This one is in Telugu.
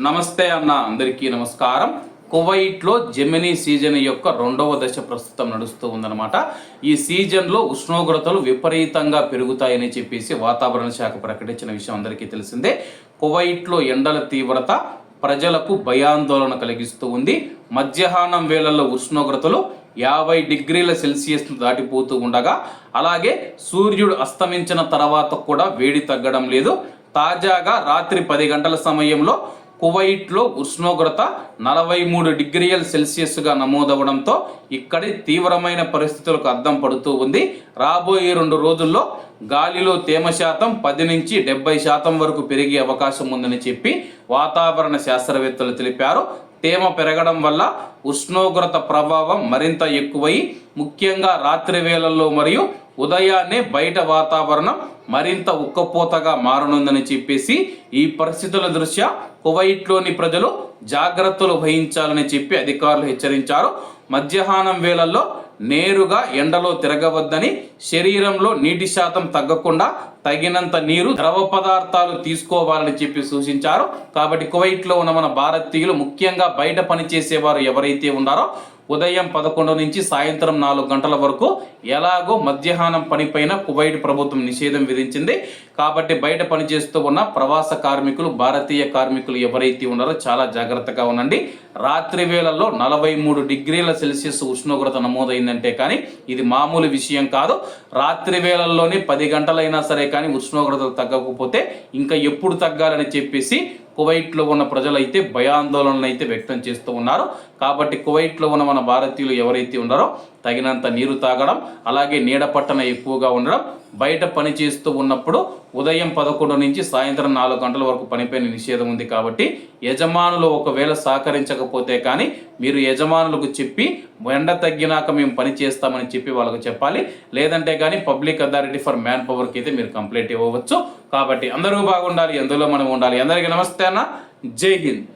నమస్తే అన్న, అందరికీ నమస్కారం. కువైట్లో జెమినీ సీజన్ యొక్క రెండవ దశ ప్రస్తుతం నడుస్తూ ఉందన్నమాట. ఈ సీజన్లో ఉష్ణోగ్రతలు విపరీతంగా పెరుగుతాయని చెప్పేసి వాతావరణ శాఖ ప్రకటించిన విషయం అందరికీ తెలిసిందే. కువైట్లో ఎండల తీవ్రత ప్రజలకు భయాందోళన కలిగిస్తూ ఉంది. మధ్యాహ్నం వేళల్లో ఉష్ణోగ్రతలు 50 డిగ్రీల సెల్సియస్ను దాటిపోతూ ఉండగా, అలాగే సూర్యుడు అస్తమించిన తర్వాత కూడా వేడి తగ్గడం లేదు. తాజాగా రాత్రి 10 గంటల సమయంలో కువైట్లో ఉష్ణోగ్రత 43 డిగ్రీల సెల్సియస్గా నమోదవడంతో ఇక్కడి తీవ్రమైన పరిస్థితులకు అద్దం పడుతూ ఉంది. రాబోయే 2 రోజుల్లో గాలిలో తేమ శాతం 10 నుంచి 70% వరకు పెరిగే అవకాశం ఉందని చెప్పి వాతావరణ శాస్త్రవేత్తలు తెలిపారు. తేమ పెరగడం వల్ల ఉష్ణోగ్రత ప్రభావం మరింత ఎక్కువై ముఖ్యంగా రాత్రి వేళల్లో మరియు ఉదయాన్నే బయట వాతావరణం మరింత ఉక్కపోతగా మారనుందని చెప్పేసి ఈ పరిస్థితుల దృష్ట్యా కువైట్లోని ప్రజలు జాగ్రత్తలు వహించాలని చెప్పి అధికారులు హెచ్చరించారు. మధ్యాహ్నం వేళల్లో నేరుగా ఎండలో తిరగవద్దని, శరీరంలో నీటి శాతం తగ్గకుండా తగినంత నీరు, ద్రవ పదార్థాలు తీసుకోవాలని చెప్పి సూచించారు. కాబట్టి కువైట్లో ఉన్న మన భారతీయులు, ముఖ్యంగా బయట పనిచేసేవారు ఎవరైతే ఉన్నారో ఉదయం 11 నుంచి సాయంత్రం 4 గంటల వరకు ఎలాగో మధ్యాహ్నం పనిపైన కువైట్ ప్రభుత్వం నిషేధం విధించింది. కాబట్టి బయట పనిచేస్తూ ఉన్న ప్రవాస కార్మికులు, భారతీయ కార్మికులు ఎవరైతే ఉన్నారో చాలా జాగ్రత్తగా ఉండండి. రాత్రి వేళల్లో 43 డిగ్రీల సెల్సియస్ ఉష్ణోగ్రత నమోదైందంటే కానీ ఇది మామూలు విషయం కాదు. రాత్రి వేళల్లోనే 10 గంటలైనా సరే కానీ ఉష్ణోగ్రతలు తగ్గకపోతే ఇంకా ఎప్పుడు తగ్గాలని చెప్పేసి కువైట్లో ఉన్న ప్రజలైతే భయాందోళనలు అయితే వ్యక్తం చేస్తూ ఉన్నారు. కాబట్టి కువైట్లో ఉన్న మన భారతీయులు ఎవరైతే ఉన్నారో తగినంత నీరు తాగడం, అలాగే నీడ పట్టణ ఎక్కువగా ఉండడం, బయట పని చేస్తూ ఉన్నప్పుడు ఉదయం 11 నుంచి సాయంత్రం 4 గంటల వరకు పనిపైన నిషేధం ఉంది. కాబట్టి యజమానులు ఒకవేళ సహకరించకపోతే కానీ మీరు యజమానులకు చెప్పి ఎండ తగ్గినాక మేము పని చేస్తామని చెప్పి వాళ్ళకు చెప్పాలి. లేదంటే కానీ పబ్లిక్ అథారిటీ ఫర్ మ్యాన్ పవర్కి అయితే మీరు కంప్లైంట్ ఇవ్వవచ్చు. కాబట్టి అందరూ బాగుండాలి, అందులో మనం ఉండాలి. అందరికీ నమస్తే అన్న, జై హింద్.